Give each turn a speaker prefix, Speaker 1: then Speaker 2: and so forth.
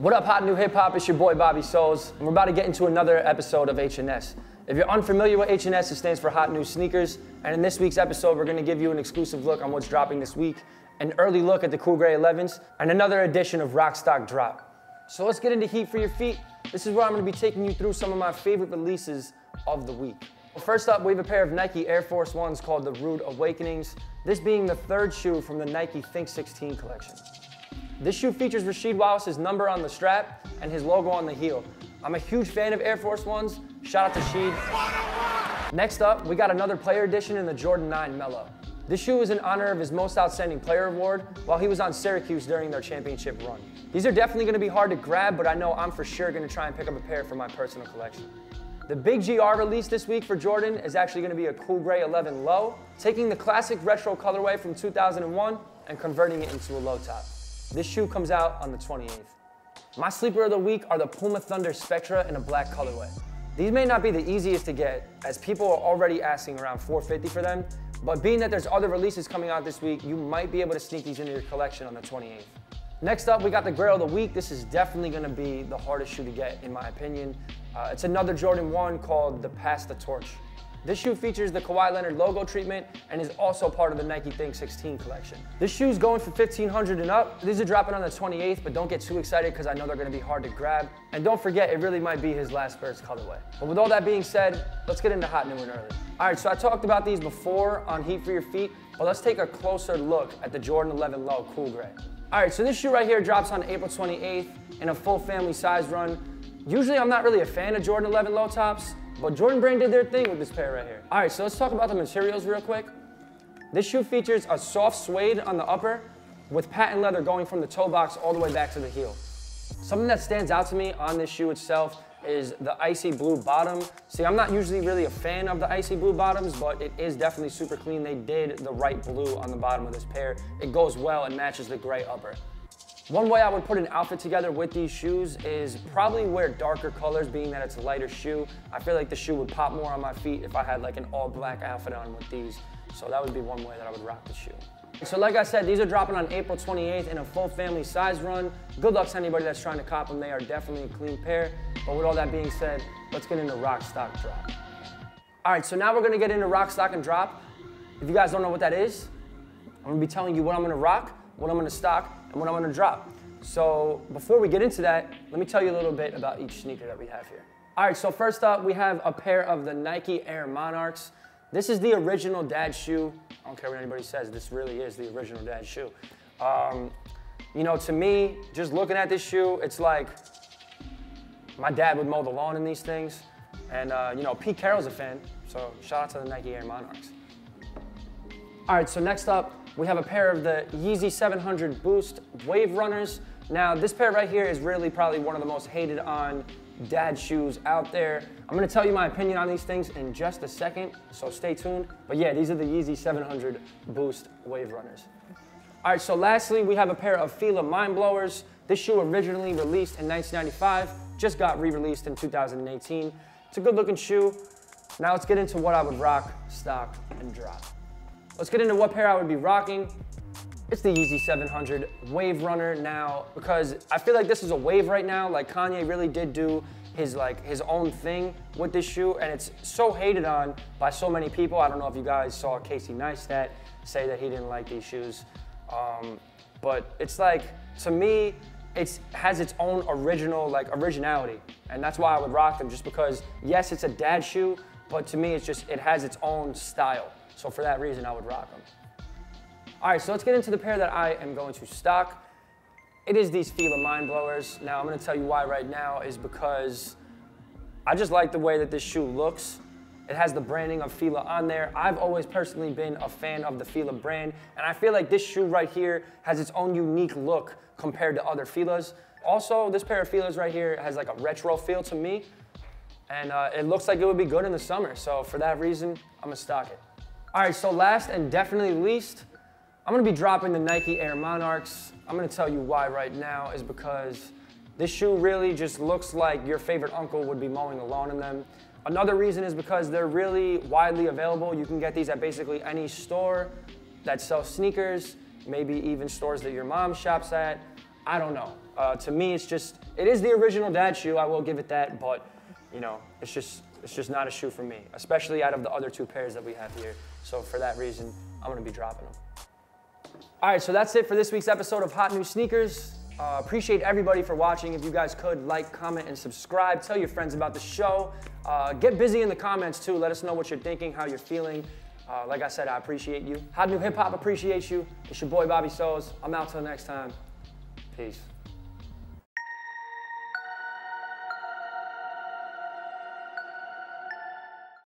Speaker 1: What up, Hot New Hip Hop? It's your boy Bobby Souls, and we're about to get into another episode of HNS. If you're unfamiliar with HNS, it stands for Hot New Sneakers, and in this week's episode, we're gonna give you an exclusive look on what's dropping this week, an early look at the Cool Grey 11s, and another edition of Rock Stock Drop. So let's get into Heat for Your Feet. This is where I'm gonna be taking you through some of my favorite releases of the week. Well, first up, we have a pair of Nike Air Force Ones called the Rude Awakenings, this being the third shoe from the Nike Think 16 collection. This shoe features Rasheed Wallace's number on the strap and his logo on the heel. I'm a huge fan of Air Force Ones. Shout out to Sheed. Next up, we got another player edition in the Jordan 9 Mellow. This shoe is in honor of his Most Outstanding Player award while he was on Syracuse during their championship run. These are definitely gonna be hard to grab, but I know I'm for sure gonna try and pick up a pair for my personal collection. The big GR release this week for Jordan is actually gonna be a Cool Grey 11 Low, taking the classic retro colorway from 2001 and converting it into a low top. This shoe comes out on the 28th. My sleeper of the week are the Puma Thunder Spectra in a black colorway. These may not be the easiest to get, as people are already asking around $450 for them, but being that there's other releases coming out this week, you might be able to sneak these into your collection on the 28th. Next up, we got the Grail of the week. This is definitely gonna be the hardest shoe to get, in my opinion. It's another Jordan 1 called the Pass the Torch. This shoe features the Kawhi Leonard logo treatment and is also part of the Nike Think 16 collection. This shoe's going for $1,500 and up. These are dropping on the 28th, but don't get too excited because I know they're gonna be hard to grab. And don't forget, it really might be his last burst colorway. But with all that being said, let's get into hot, new, and early. All right, so I talked about these before on Heat for Your Feet, but let's take a closer look at the Jordan 11 Low Cool Grey. All right, so this shoe right here drops on April 28th in a full family size run. Usually I'm not really a fan of Jordan 11 low tops, but Jordan Brand did their thing with this pair right here. All right, so let's talk about the materials real quick. This shoe features a soft suede on the upper with patent leather going from the toe box all the way back to the heel. Something that stands out to me on this shoe itself is the icy blue bottom. See, I'm not usually really a fan of the icy blue bottoms, but it is definitely super clean. They did the right blue on the bottom of this pair. It goes well and matches the gray upper. One way I would put an outfit together with these shoes is probably wear darker colors, being that it's a lighter shoe. I feel like the shoe would pop more on my feet if I had like an all black outfit on with these. So that would be one way that I would rock the shoe. So like I said, these are dropping on April 28th in a full family size run. Good luck to anybody that's trying to cop them. They are definitely a clean pair. But with all that being said, let's get into Rock Stock Drop. All right, so now we're gonna get into Rock Stock and Drop. If you guys don't know what that is, I'm gonna be telling you what I'm gonna rock, what I'm gonna stock, and what I'm gonna drop. So before we get into that, let me tell you a little bit about each sneaker that we have here. All right, so first up, we have a pair of the Nike Air Monarchs. This is the original dad shoe. I don't care what anybody says, this really is the original dad shoe. You know, to me, just looking at this shoe, it's like my dad would mow the lawn in these things. And you know, Pete Carroll's a fan, so shout out to the Nike Air Monarchs. All right, so next up, we have a pair of the Yeezy 700 Boost Wave Runners. Now, this pair right here is really probably one of the most hated on dad shoes out there. I'm gonna tell you my opinion on these things in just a second, so stay tuned. But yeah, these are the Yeezy 700 Boost Wave Runners. All right, so lastly, we have a pair of Fila Mind Blowers. This shoe originally released in 1995, just got re-released in 2018. It's a good looking shoe. Now let's get into what I would rock, stock, and drop. Let's get into what pair I would be rocking. It's the Yeezy 700 Wave Runner now, because I feel like this is a wave right now. Like Kanye really did do his own thing with this shoe, and it's so hated on by so many people. I don't know if you guys saw Casey Neistat say that he didn't like these shoes, but it's like, to me, it has its own originality, and that's why I would rock them, just because yes, it's a dad shoe, but to me, it has its own style. So for that reason, I would rock them. All right, so let's get into the pair that I am going to stock. It is these Fila Mind Blowers. Now, I'm gonna tell you why right now is because I just like the way that this shoe looks. It has the branding of Fila on there. I've always personally been a fan of the Fila brand, and I feel like this shoe right here has its own unique look compared to other Filas. Also, this pair of Filas right here has like a retro feel to me, and it looks like it would be good in the summer. So for that reason, I'm gonna stock it. All right, so last and definitely least, I'm gonna be dropping the Nike Air Monarchs. I'm gonna tell you why right now is because this shoe really just looks like your favorite uncle would be mowing the lawn in them. Another reason is because they're really widely available. You can get these at basically any store that sells sneakers, maybe even stores that your mom shops at. I don't know. To me, it is the original dad shoe, I will give it that, but you know, it's just not a shoe for me, especially out of the other two pairs that we have here. So for that reason, I'm gonna be dropping them. All right, so that's it for this week's episode of Hot New Sneakers. Appreciate everybody for watching. If you guys could like, comment, and subscribe. Tell your friends about the show. Get busy in the comments too. Let us know what you're thinking, how you're feeling. Like I said, I appreciate you. HotNewHipHop appreciates you. It's your boy Bobby Soz. I'm out till next time. Peace.